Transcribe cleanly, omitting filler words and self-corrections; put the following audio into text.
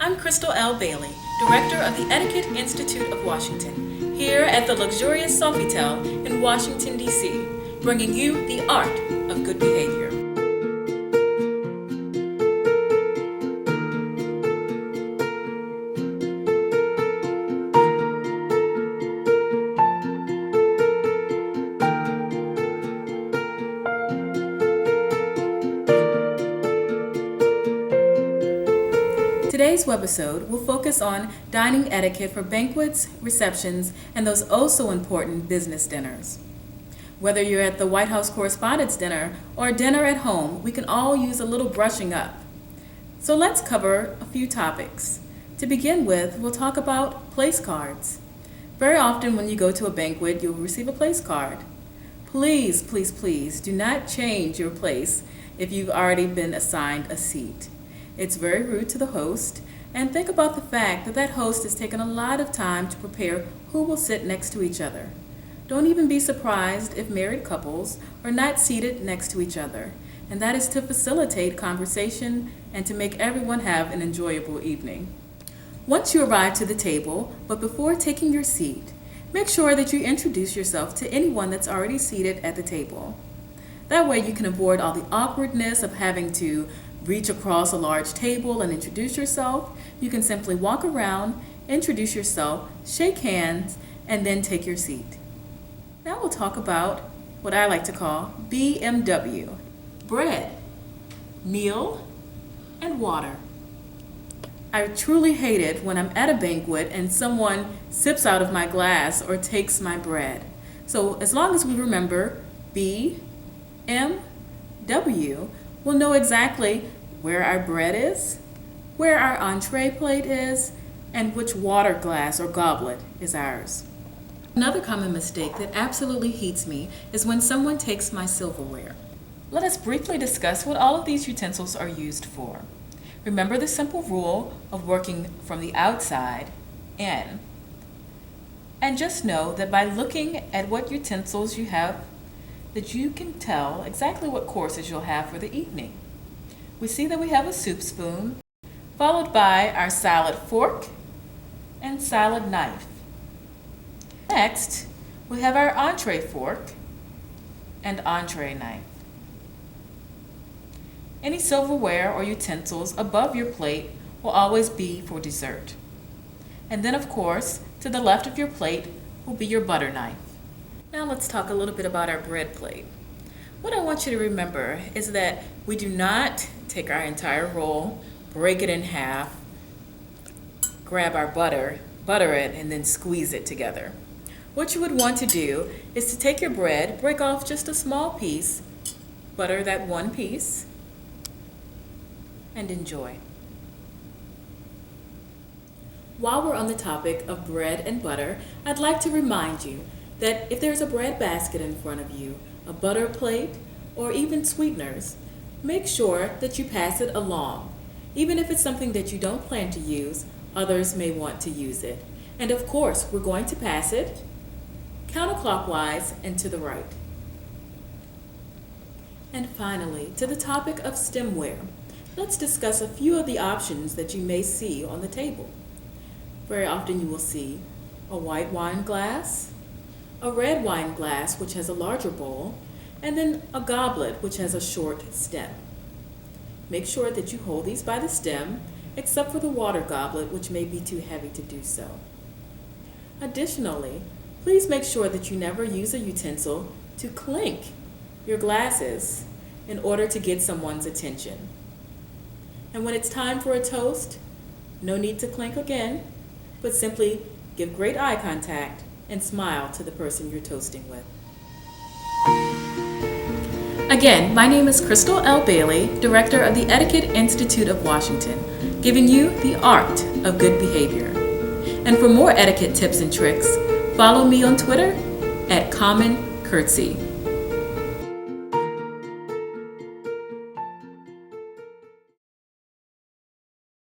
I'm Crystal L. Bailey, Director of the Etiquette Institute of Washington, here at the luxurious Sofitel in Washington, D.C., bringing you the art of good behavior. Today's webisode will focus on dining etiquette for banquets, receptions, and those oh-so-important business dinners. Whether you're at the White House Correspondents' Dinner or a dinner at home, we can all use a little brushing up. So let's cover a few topics. To begin with, we'll talk about place cards. Very often when you go to a banquet, you'll receive a place card. Please, please, please do not change your place if you've already been assigned a seat. It's very rude to the host, and think about the fact that that host has taken a lot of time to prepare who will sit next to each other. Don't even be surprised if married couples are not seated next to each other, and that is to facilitate conversation and to make everyone have an enjoyable evening. Once you arrive to the table, but before taking your seat, make sure that you introduce yourself to anyone that's already seated at the table. That way you can avoid all the awkwardness of having to reach across a large table and introduce yourself. You can simply walk around, introduce yourself, shake hands, and then take your seat. Now we'll talk about what I like to call BMW. Bread, meal, and water. I truly hate it when I'm at a banquet and someone sips out of my glass or takes my bread. So as long as we remember B, M, W, we'll know exactly where our bread is, where our entree plate is, and which water glass or goblet is ours. Another common mistake that absolutely heats me is when someone takes my silverware. Let us briefly discuss what all of these utensils are used for. Remember the simple rule of working from the outside in. And just know that by looking at what utensils you have, that you can tell exactly what courses you'll have for the evening. We see that we have a soup spoon, followed by our salad fork and salad knife. Next, we have our entree fork and entree knife. Any silverware or utensils above your plate will always be for dessert. And then, of course, to the left of your plate will be your butter knife. Now let's talk a little bit about our bread plate. What I want you to remember is that we do not take our entire roll, break it in half, grab our butter it, and then squeeze it together. What you would want to do is to take your bread, break off just a small piece, butter that one piece, and enjoy. While we're on the topic of bread and butter, I'd like to remind you that if there's a bread basket in front of you, a butter plate, or even sweeteners, make sure that you pass it along. Even if it's something that you don't plan to use, others may want to use it. And of course, we're going to pass it counterclockwise and to the right. And finally, to the topic of stemware, let's discuss a few of the options that you may see on the table. Very often you will see a white wine glass, a red wine glass which has a larger bowl, and then a goblet which has a short stem. Make sure that you hold these by the stem, except for the water goblet which may be too heavy to do so. Additionally, please make sure that you never use a utensil to clink your glasses in order to get someone's attention. And when it's time for a toast, no need to clink again, but simply give great eye contact and smile to the person you're toasting with. Again, my name is Crystal L. Bailey, Director of the Etiquette Institute of Washington, giving you the art of good behavior. And for more etiquette tips and tricks, follow me on Twitter @CommonCurtsy.